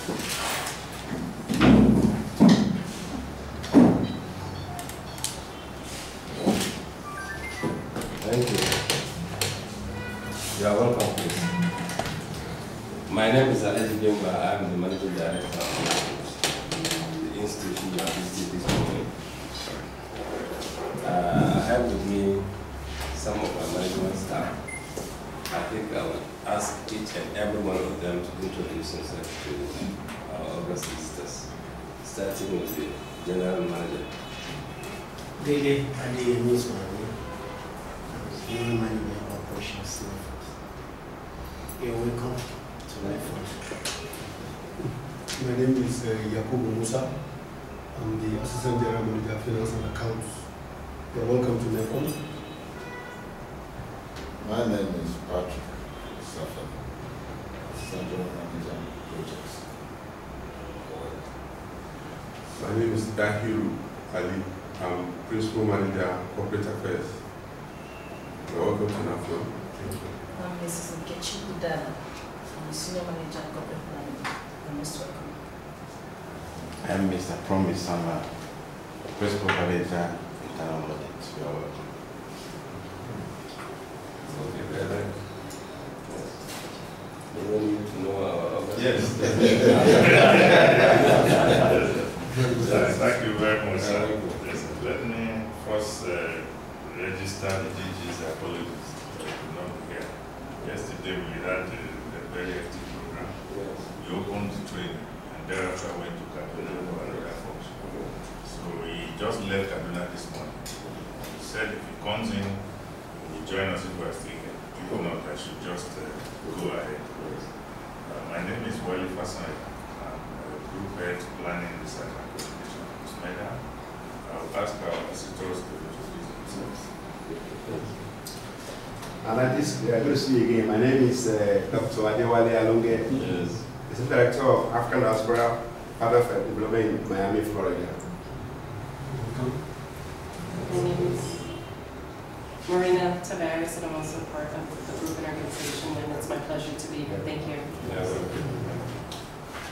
Thank you. You are welcome, please. My name is Alaji Gemba. I am the Managing Director of the institution you are visiting this morning. I have with me some of my management staff. I think I will ask each and every one of them to introduce themselves to our August visitors, starting with the General Manager. Daily Adi Musmani, General Manager of Operations. You're welcome to NERFUND. My name is Yakubu Musa. I'm the Assistant General Manager of Finance and Accounts. You're welcome to NERFUND. My name is Patrick Safa, Assistant General Manager Projects. My name is Dahiru Ali. I'm Principal Manager Corporate Affairs. You're welcome to NERFUND. Thank you. I'm Mrs. Nkechi Udana. I'm the Senior Manager Corporate Planning. You're most welcome. I'm Mr. Promise Sama, Principal Manager Internal Audit. You're welcome. Okay, very nice. You want me to know our August? Yes. Thank you very much, sir. Let me first register the DG's apologies. I could not be here. Yesterday we had a very active program. Yes. We opened the training and thereafter went to Kaduna for another function. So he just left Kaduna this morning. He said if he comes in, he will join us if we are still here. If not, I should just go ahead. My name is Wally Fasai. I'm a Group Head Planning, Research and Coordination of SMEDA. I'll ask our visitors to introduce themselves. And at this, we are going to see you again. My name is Dr. Adewale Alonge. Yes. Assistant Director of African Diaspora, Father for Development in Miami, Florida. My name is Marina Tavares, and I'm also part of the group and organization, and it's my pleasure to be here. Thank you.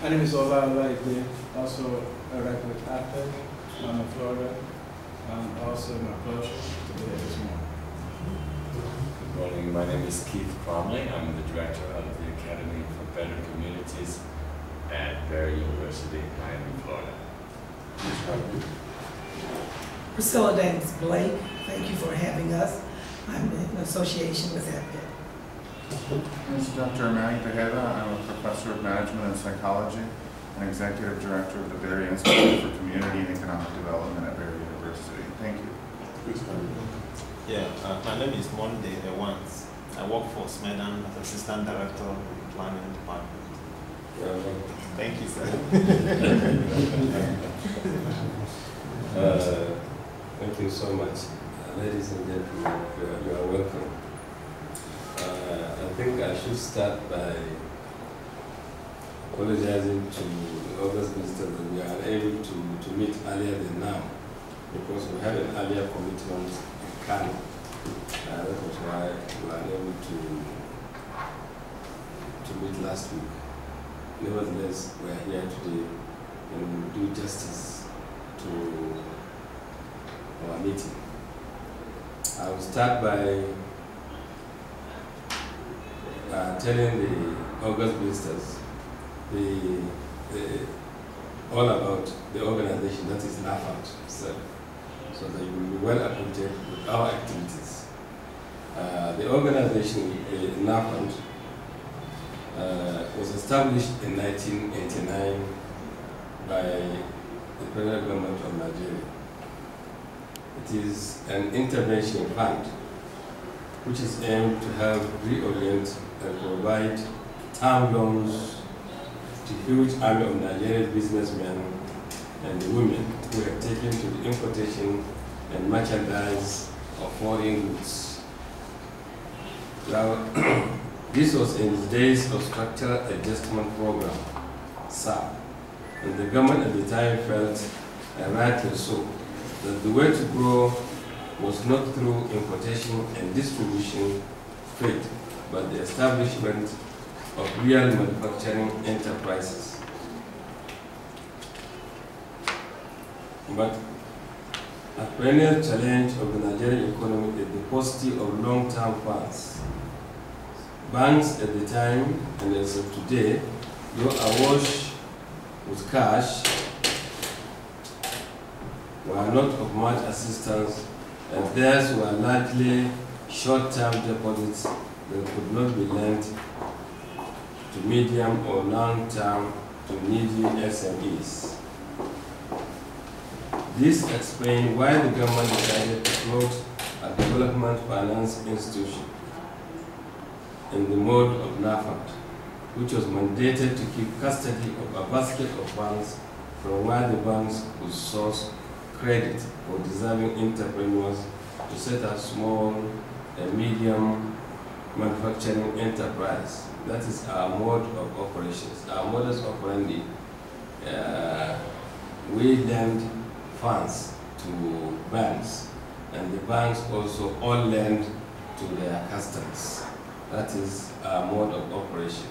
My name is Ola Alaide, also a director with APEC, I'm in Florida, and also my pleasure to be here this morning. Good morning, my name is Keith Cromley. I'm the director of the Academy for Better Communities at Barry University, Miami, Florida. Priscilla Davis Blake, thank you for having us. I'm in association with APEC. This is Dr. Manny Tejeda. I'm a professor of management and psychology and executive director of the Barry Institute for Community and Economic Development at Barry University. Thank you. Yeah, my name is Monday Ewans. I work for SMEDAN as Assistant Director of the Planning Department. Thank you, sir. Thank you so much. Ladies and gentlemen, you are welcome. I think I should start by apologizing to the August visitors that we are unable to meet earlier than now because we had an earlier commitment in Kano. That was why we were unable to meet last week. Nevertheless, we are here today and we will do justice to our meeting. I will start by telling the August visitors all about the organization that is NERFUND itself, so that you will be well acquainted with our activities. The organization NERFUND was established in 1989 by the federal government of Nigeria. It is an intervention fund which is aimed to help reorient and provide term loans to huge army of Nigerian businessmen and women who have taken to the importation and merchandise of foreign goods. Now, this was in the days of Structural Adjustment Program, SAP, and the government at the time felt, and rightly so, that the way to grow was not through importation and distribution trade, but the establishment of real manufacturing enterprises. But a perennial challenge of the Nigerian economy is the paucity of long-term funds. Banks at the time, and as of today, though awash with cash, were not of much assistance, and theirs were largely short-term deposits that could not be lent to medium or long-term to needy SMEs. This explains why the government decided to float a development finance institution in the mode of NERFUND, which was mandated to keep custody of a basket of funds from where the banks could source credit for deserving entrepreneurs to set up small and medium manufacturing enterprise. That is our mode of operations. Our modus operandi, we lend funds to banks, and the banks also all lend to their customers. That is our mode of operation.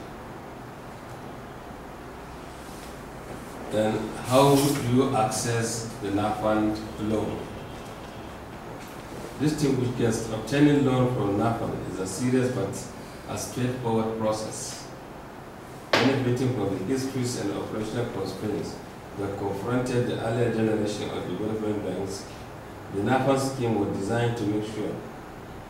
Then how do you access the NERFUND loan? Distinguished guests, obtaining loan from NERFUND is a serious but a straightforward process, benefiting from the histories and operational constraints that confronted the earlier generation of development banks. The NERFUND scheme was designed to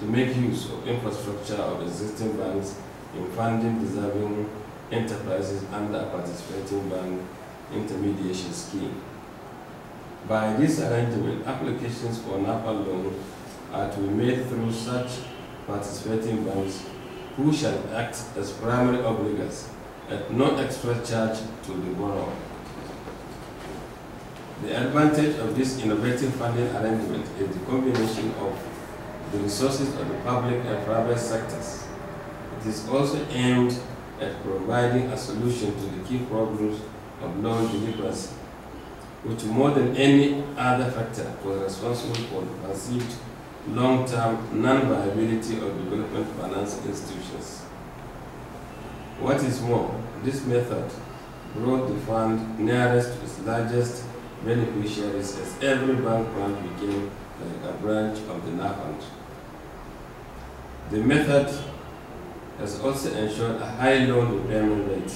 make use of infrastructure of existing banks in funding deserving enterprises under a participating bank intermediation scheme. By this arrangement, applications for NERFUND loan are to be made through such participating banks who shall act as primary obligors at no extra charge to the borrower. The advantage of this innovative funding arrangement is the combination of the resources of the public and private sectors. It is also aimed at providing a solution to the key problems of loan delinquency, which more than any other factor was responsible for the perceived long-term non-viability of development finance institutions. What is more, this method brought the fund nearest to its largest beneficiaries, as every bank fund became like a branch of the NERFUND. The method has also ensured a high loan repayment rate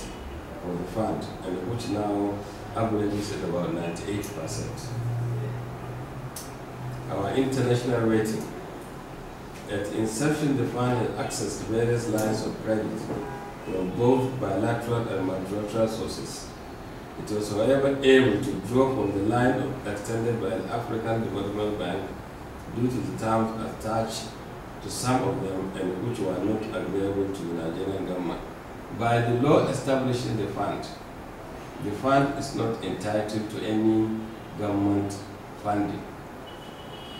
for the fund, and which now averages at about 98%. Our international rating. At inception, the fund had access to various lines of credit from both bilateral and multilateral sources. It was, however, able to draw from the line extended by the African Development Bank due to the terms attached to some of them and which were not agreeable to the Nigerian government. By the law establishing the fund is not entitled to any government funding.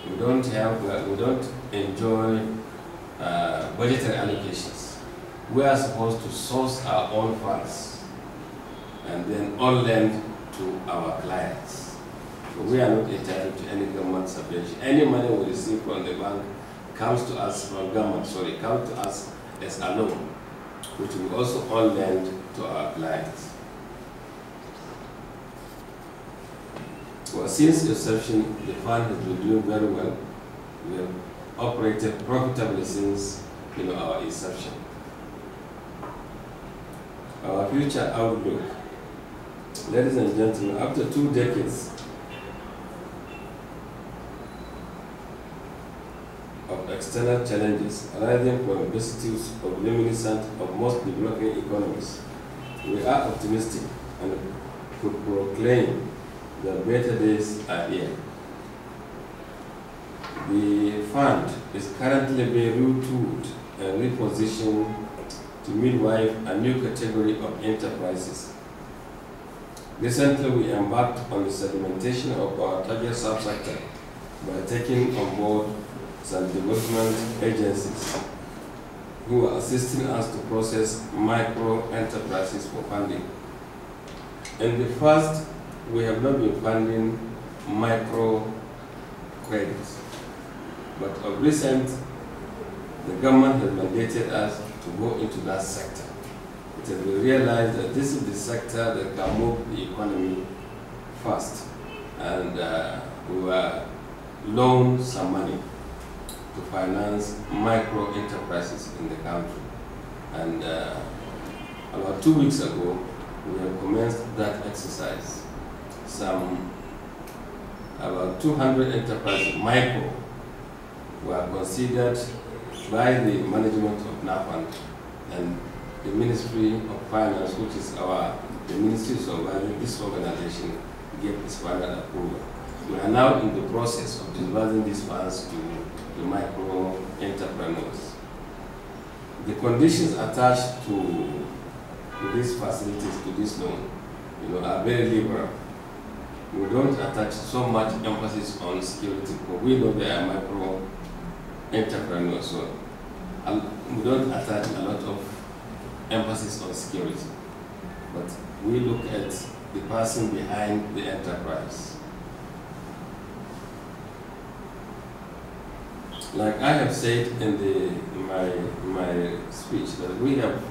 We don't enjoy budgetary allocations. We are supposed to source our own funds and then all lend to our clients. So we are not entitled to any government subvention. Any money we receive from the bank comes to us comes to us as a loan, which we also all lend to our clients. Well, since inception, the fund has been doing very well. We have operated profitably since our inception. Our future outlook. Ladies and gentlemen, after 2 decades of external challenges arising from vicissitudes of reminiscent of most developing economies, we are optimistic and could proclaim that better days are here. The fund is currently being retooled and repositioned to midwife a new category of enterprises. Recently, we embarked on the segmentation of our target subsector by taking on board some development agencies who are assisting us to process micro enterprises for funding. In the first, we have not been funding micro credits, but of recent, the government has mandated us to go into that sector. It has been realized that this is the sector that can move the economy fast. and we were loaned some money to finance micro enterprises in the country. And about 2 weeks ago, we have commenced that exercise. About 200 enterprises, micro, were considered by the management of NERFUND and the Ministry of Finance, which is the Ministry supervising this organization, gave its final approval. We are now in the process of disbursing these funds to the micro entrepreneurs. The conditions attached to these facilities, to this loan, are very liberal. We don't attach so much emphasis on security, because we know they are micro entrepreneurs, so we don't attach a lot of emphasis on security. But we look at the person behind the enterprise. Like I have said in my speech, that we have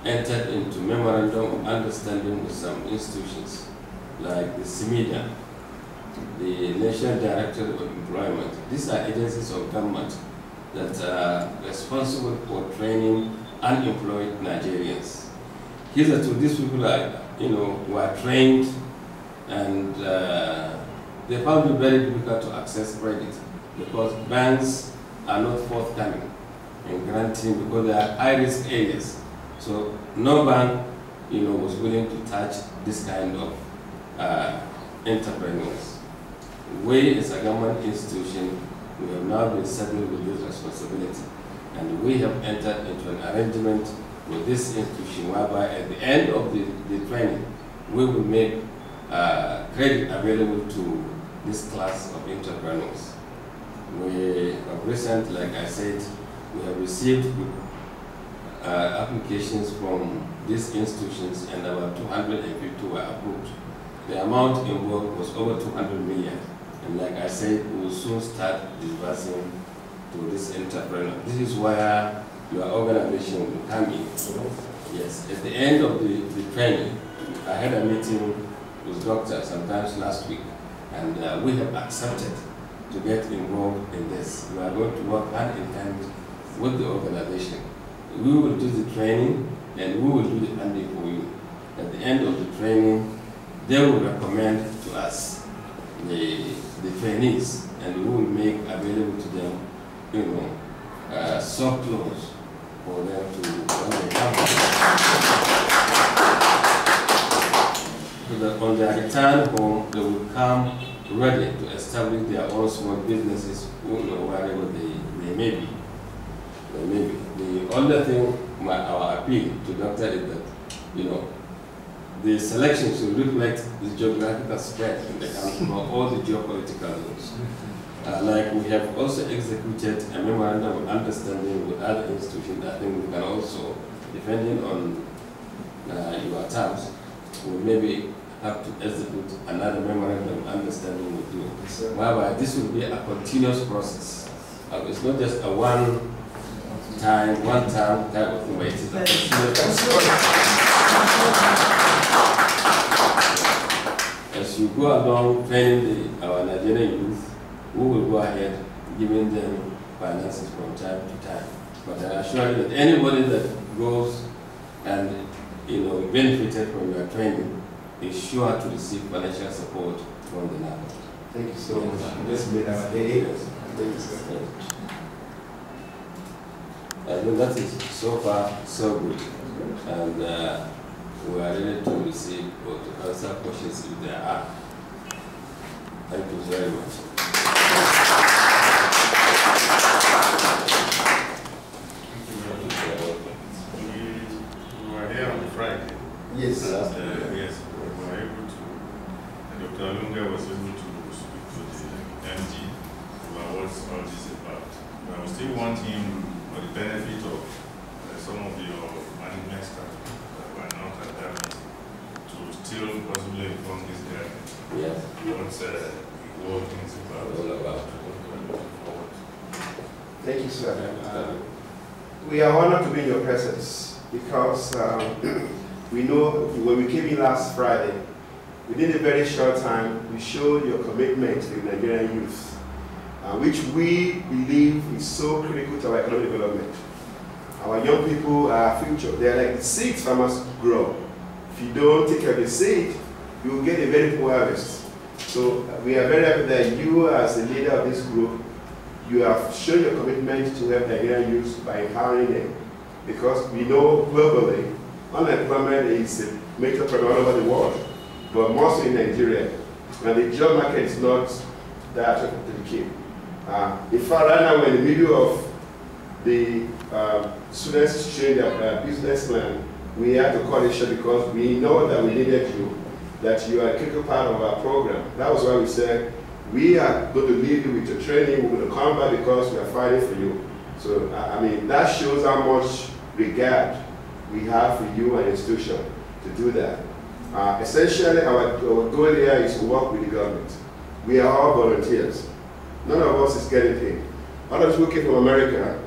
entered into memorandum of understanding with some institutions, like the CIMIDA, the National Directorate of Employment. These are agencies of government that are responsible for training unemployed Nigerians. Hitherto, these people are, were trained, and they found it very difficult to access credit because banks are not forthcoming in granting, because they are high-risk areas. So no bank, was willing to touch this kind of entrepreneurs. We, as a government institution, we have now been saddled with this responsibility, and we have entered into an arrangement with this institution whereby at the end of the training, we will make credit available to this class of entrepreneurs. We have recently, like I said, we have received applications from these institutions, and about 250 were approved. The amount involved was over 200 million. And like I said, we will soon start disbursing to this entrepreneur. This is where your organization will come in. Yes, at the end of the training, I had a meeting with doctors sometimes last week, and we have accepted to get involved in this. We are going to work hand in hand with the organization. We will do the training, and we will do the funding for you. At the end of the training, they will recommend to us the trainees, and we will make available to them, soft loans for them to when they come. So that on their return home, they will come ready to establish their own small businesses, wherever they may be. The only thing, our appeal to doctor is that, the selection should reflect the geographical spread in the country for all the geopolitical zones. Like we have also executed a memorandum of understanding with other institutions. I think we can also, depending on your terms, we maybe have to execute another memorandum of understanding with you. Whereby this will be a continuous process. It's not just a one-time type of thing, but it is a continuous process. As you go along training our Nigerian youth, we will go ahead giving them finances from time to time. But I assure you that anybody that goes and benefited from your training is sure to receive financial support from the NERFUND. Thank you so much. This made our day. Thank you so much. I think that is so far so good, and we are ready to receive or to answer questions if there are. Thank you very much. We were here on Friday. Yes. Yes, we were able to, and Dr. Alunga was able to speak to the MD about what all this is about. But we still want him, for the benefit of some of your management staff that were not at that meeting, to still possibly inform this guy what the whole thing is about. Thank you, sir. We are honored to be in your presence because we know when we came in last Friday, within a very short time, you showed your commitment to the Nigerian youth, which we believe is so critical to our economic development. Our young people are our future. They are like the seeds farmers grow. If you don't take care of the seed, you will get a very poor harvest. So we are very happy that you, as the leader of this group, you have shown your commitment to help Nigerian youth by empowering them. Because we know globally, unemployment is a major problem all over the world, but mostly in Nigeria. And the job market is not that attractive to the kid. In fact, right now we're in the middle of the students sharing their business plan. We had to call it short because we know that we needed you, that you are a critical part of our program. That was why we said, we are going to leave you with your training, we're going to come back because we are fighting for you. So, I mean, that shows how much regard we have for you and institution to do that. Essentially, our goal here is to work with the government. We are all volunteers. None of us is getting paid. Others who came from America,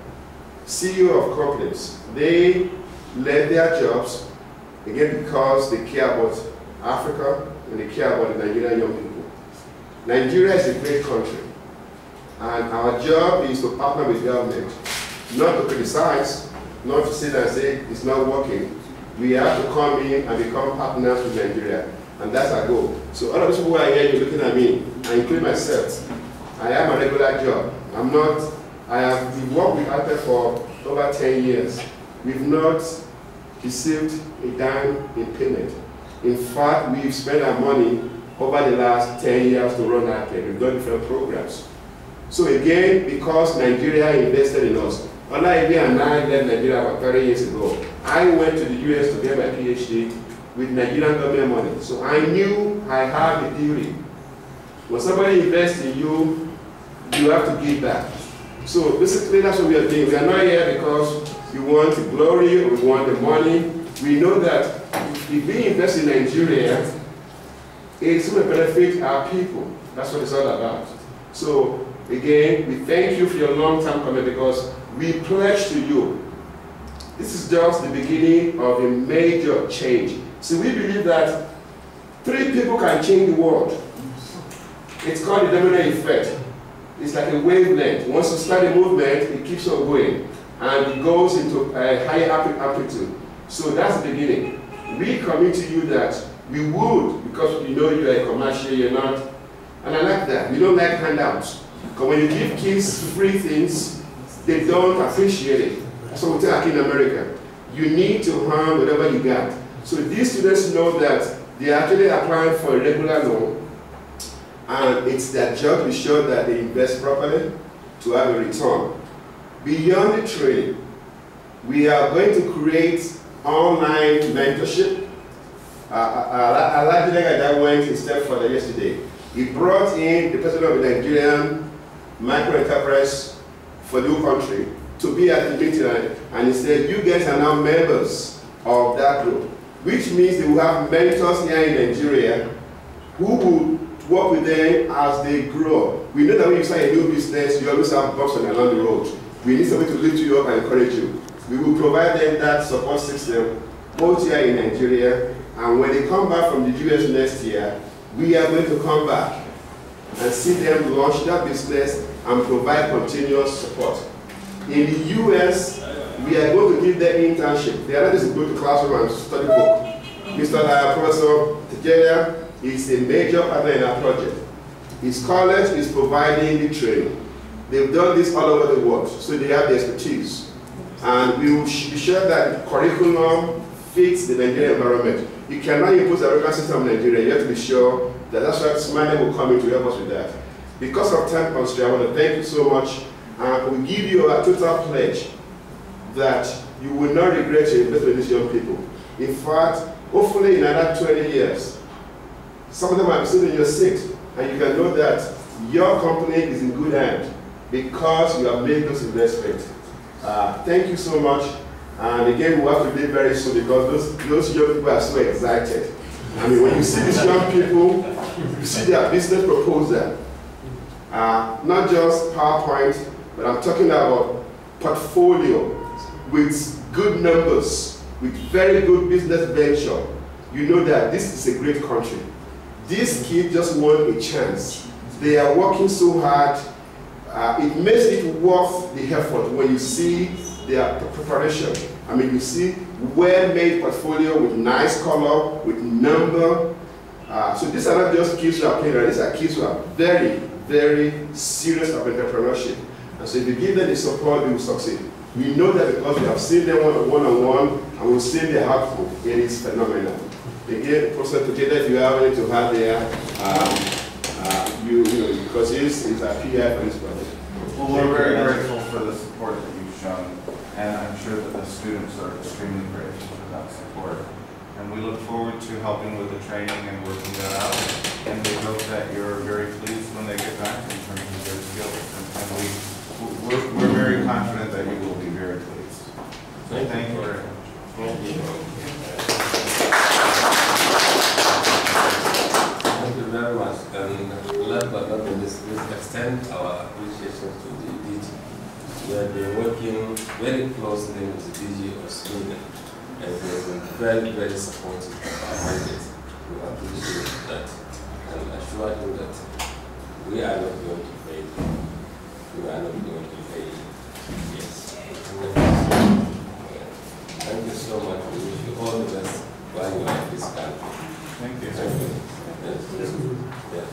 CEO of companies, they left their jobs, again, because they care about Africa and they care about the Nigerian young people. Nigeria is a great country, and our job is to partner with government, not to criticize, not to sit and say it's not working. We have to come in and become partners with Nigeria, and that's our goal. So all of those people who are here, you're looking at me, I include myself. I have a regular job. We've worked with APEC for over 10 years. We've not received a dime in payment. In fact, we've spent our money over the last 10 years to run APEC. We've done different programs. So again, because Nigeria invested in us, Olaive and I left Nigeria about 30 years ago. I went to the US to get my PhD with Nigerian government money. So I knew I have a duty. When somebody invests in you, you have to give back. So basically that's what we are doing. We are not here because we want the glory or we want the money. We know that if we invest in Nigeria, it's going to benefit our people. That's what it's all about. So again, we thank you for your long-term commitment because we pledge to you. This is just the beginning of a major change. So we believe that 3 people can change the world. It's called the domino effect. It's like a wavelength. Once you start a movement, it keeps on going. And it goes into a higher amplitude. So that's the beginning. We commit to you that we would, because we know you are a commercial, you're not, and I like that. We don't like handouts. Because when you give kids free things, they don't appreciate it. So we tell in America, you need to earn whatever you got. So these students know that they are actually applying for a regular loan, and it's their job to be sure that they invest properly to have a return. Beyond the training, we are going to create online mentorship. I like the guy that went a step further yesterday. He brought in the president of the Nigerian micro enterprise for the whole country to be at the meeting, and he said, you guys are now members of that group, which means they will have mentors here in Nigeria who will work with them as they grow. We know that when you start a new business, you always have bumps along the road. We need somebody to lift you up and encourage you. We will provide them that support system both here in Nigeria, and when they come back from the US next year, we are going to come back and see them launch that business and provide continuous support. In the US, we are going to give them internship. They are not just to go to classroom and study book. Mr. Professor Tejeria is a major partner in our project. His college is providing the training. They've done this all over the world, so they have the expertise. And we will be sure that the curriculum fits the Nigerian environment. You cannot impose the American system in Nigeria. You have to be sure that that's why Smiley will come in to help us with that. Because of time constraint, I want to thank you so much. And we give you a total pledge that you will not regret your investment in these young people. In fact, hopefully in another 20 years, some of them might be sitting in your seat, and you can know that your company is in good hands because you have made those investments. Thank you so much. And again, we'll have to leave very soon because those young people are so excited. I mean, when you see these young people, you see their business proposal. Not just PowerPoint, but I'm talking about portfolio with good numbers, with very good business venture. You know that this is a great country. These kids just want a chance. They are working so hard. It makes it worth the effort when you see their preparation. I mean, you see well-made portfolio with nice color, with number. So these are not just kids who are playing around. These are kids who are very, very serious about entrepreneurship. And so if you give them the support, they will succeed. We know that because we have seen them one-on-one, and we've seen their output. It is phenomenal. Again, Professor together, if you have anything to have there, because it's a PI for this project. Well, we're very grateful for the support that you've shown, and I'm sure that the students are extremely grateful for that support. And we look forward to helping with the training and working that out. And we hope that you're very pleased when they get back in terms of their skills. And we're very confident that you will be very pleased. So thank you very much. Thank you. Thank you very much. And last but not least, let's extend our appreciation to the DG. We have been working very closely with the DG of Sweden, and he has been very, very supportive of our mandate. We appreciate that and assure him that we are not going to fail. We are not going to fail. Yes. Thank you so much. We wish you all the best while you are in this country. Thank you. Thank you. Yes. Yes.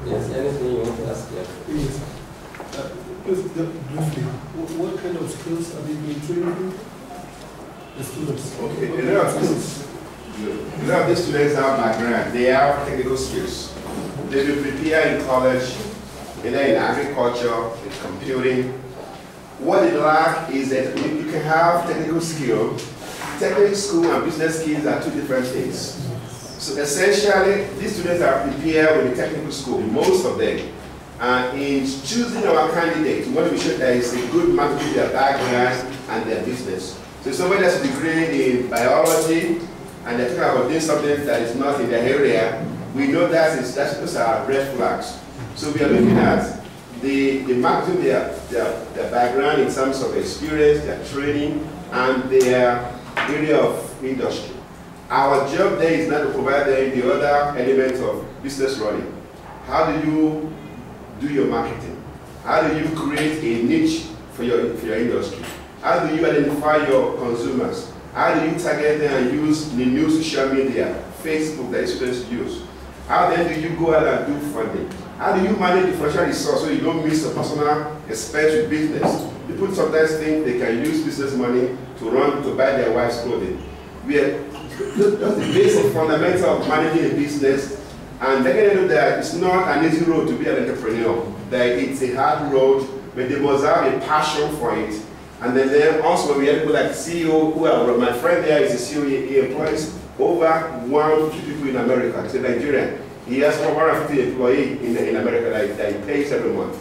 Yes, anything you want to ask? Yes. Just briefly, what kind of skills are they being trained in? The students. Okay, a lot of these students have background. They have technical skills. They will prepare in college, either in agriculture, in computing. What they lack is that you can have technical skill. Technical school and business skills are two different things. So essentially, these students are prepared with the technical school, most of them. And in choosing our candidates, we want to be sure there is a good match between their background and their business. So if somebody has a degree in biology and they're talking about doing something that is not in their area, we know those are red flags. So we are looking at the match between their background in terms of experience, their training, and their area of industry. Our job there is not to provide them the other elements of business running. How do you do your marketing? How do you create a niche for your industry? How do you identify your consumers? How do you target them and use the new social media, Facebook that students use? How then do you go out and do funding? How do you manage the financial resource so you don't miss a personal expense with business? People sometimes think they can use business money to buy their wife's clothing. That's the basic fundamental of managing a business, and they're going to know that it's not an easy road to be an entrepreneur. That it's a hard road, but they must have a passion for it. And then also we have people like CEO, my friend there is a CEO, he employs over 150 people in America. He's a Nigerian. He has 150 employees in America that he pays every month.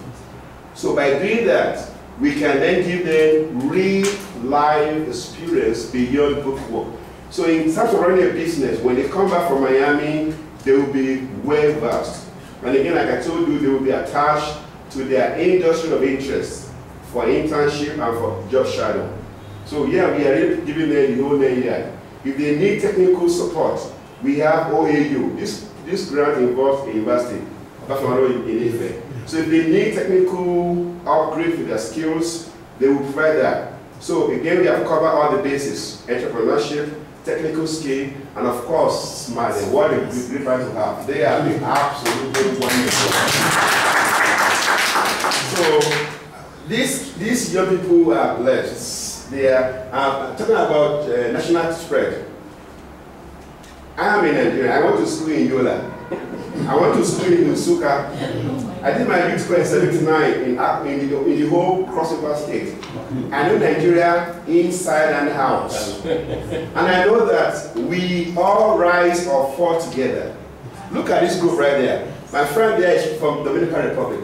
So by doing that, we can then give them real life experience beyond book work. So in terms of running a business, when they come back from Miami, they will be well versed. And again, like I told you, they will be attached to their industry of interest for internship and for job shadow. So yeah, we are really giving them the whole area. If they need technical support, we have OAU. This grant involves a university, apart from in Ife. So if they need technical upgrade for their skills, they will provide that. So again, we have covered all the bases: entrepreneurship, technical skill, and of course, smiling. What a great right to have. They are absolutely wonderful. So these young people are blessed. They are talking about national spread. I am in Nigeria. I went to school in Yola. I went to school in Nsukka. I did my youth school in 79 in the whole crossover state. I know Nigeria inside and out. And I know that we all rise or fall together. Look at this group right there. My friend there is from Dominican Republic.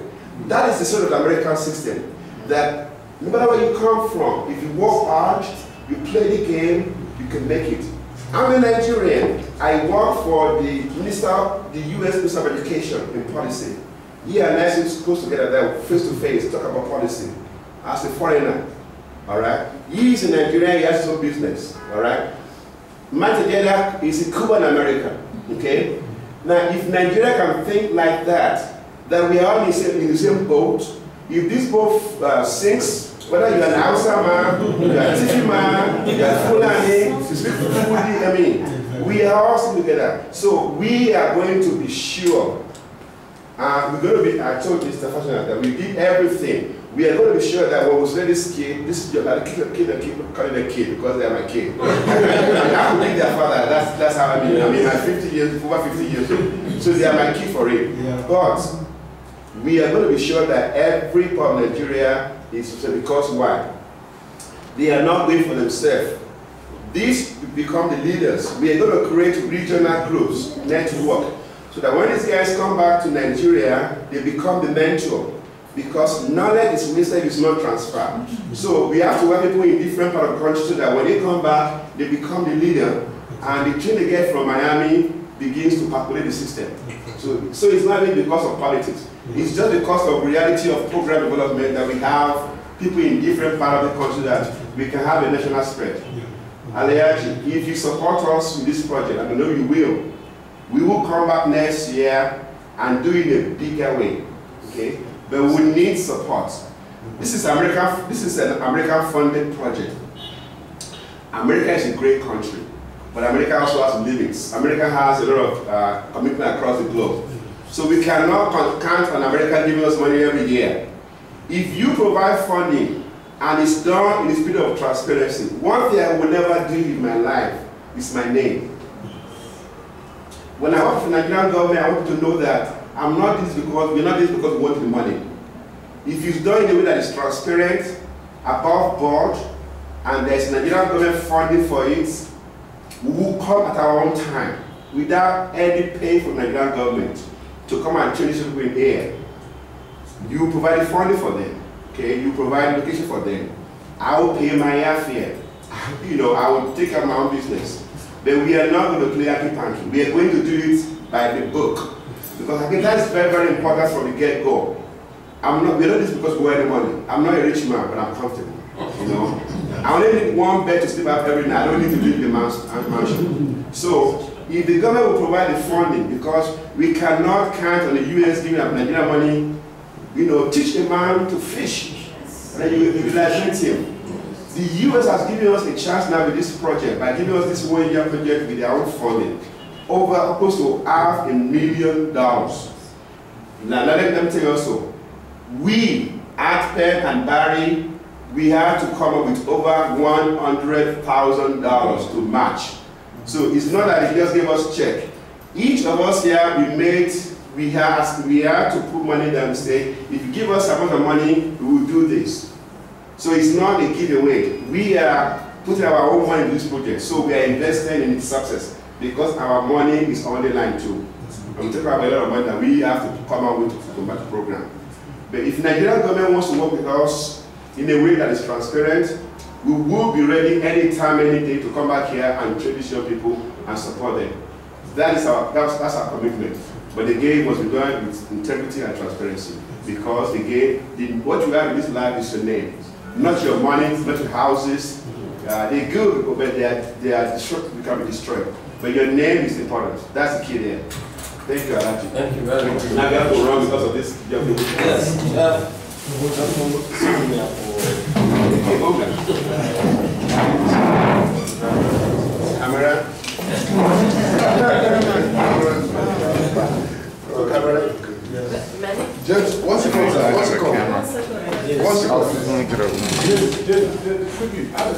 That is the sort of American system that no matter where you come from, if you work hard, you play the game, you can make it. I'm a Nigerian. I work for the U.S. Minister of Education in policy. Yeah, and I was supposed to get there face to face, talk about policy as a foreigner. All right. He is a Nigerian. He has his own business. All right. Man together is a Cuban American. Okay. Now, if Nigeria can think like that we are all in the same boat, if this boat sinks, whether you're an Hausa man, you're a Tifi man, you're a Fulani, you speak Fulani, I mean, we are all still together. So we are going to be sure, we're going to be, I told Mr. Fashion that we did everything. We are going to be sure that when we say this kid, this is your kid, I keep calling them kid because they are my kid. I have to be their father, that's how I mean. I mean, I'm 50 years, over 50 years old. So they are my kid for it. Yeah. But we are going to be sure that every part of Nigeria is because why? They are not waiting for themselves. These become the leaders. We are going to create regional groups, network, so that when these guys come back to Nigeria, they become the mentor. Because knowledge is wasted, it's not transferred. So we have to have people in different parts of the country so that when they come back, they become the leader, and the train they get from Miami begins to populate the system. So it's not even because of politics. It's just because of reality of program development that we have people in different parts of the country that we can have a national spread. Aliaji, if you support us with this project, and I know you will, we will come back next year and do it in a bigger way. Okay? But we need support. This is an American-funded project. America is a great country, but America also has limits. America has a lot of commitment across the globe. So we cannot count on America giving us money every year. If you provide funding and it's done in the spirit of transparency, one thing I will never do in my life is my name. When I work for the Nigerian government, I want to know that we're not this because we want the money. If it's done in a way that is transparent, above board, and there's Nigerian government funding for it, we will come at our own time without any pay from the Nigerian government to come and train these people in here. You provide the funding for them, okay? You provide location for them. I will pay my airfare. You know, I will take care of my own business. But we are not going to play happy-panky. We are going to do it by the book. Because I think that's very, very important from the get-go. We're not this because we want the money. I'm not a rich man, but I'm comfortable. You know? I only need one bed to sleep up every night. I don't need to live in the mansion. So, if the government will provide the funding, because we cannot count on the US giving up Nigerian money, you know, teach a man to fish, and then you evaluate him. The US has given us a chance now with this project, by giving us this one-year project with their own funding, over close to $500,000. Now let me tell you also, we at Penn and Barry, we had to come up with over $100,000 to match. So it's not that he just gave us a check. Each of us here, we had to put money down and say, if you give us a amount of money, we will do this. So it's not a giveaway. We are putting our own money in this project, so we are investing in its success because our money is on the line too. And we take about a lot of money that we have to come out with to combat the program. But if the Nigerian government wants to work with us in a way that is transparent, we will be ready anytime, any day to come back here and train these young people and support them. That's our commitment. But again, it must be done with integrity and transparency. Because again, what you have in this life is your name. Not your money, not your houses. They're good, but they are destroyed, become destroyed. But your name is important. That's the key there. Thank you, Alaji. Thank you very much. Now we have to run because of this young people. Yes. Camera. Just one second, sir. 1 second. 1 second. I have a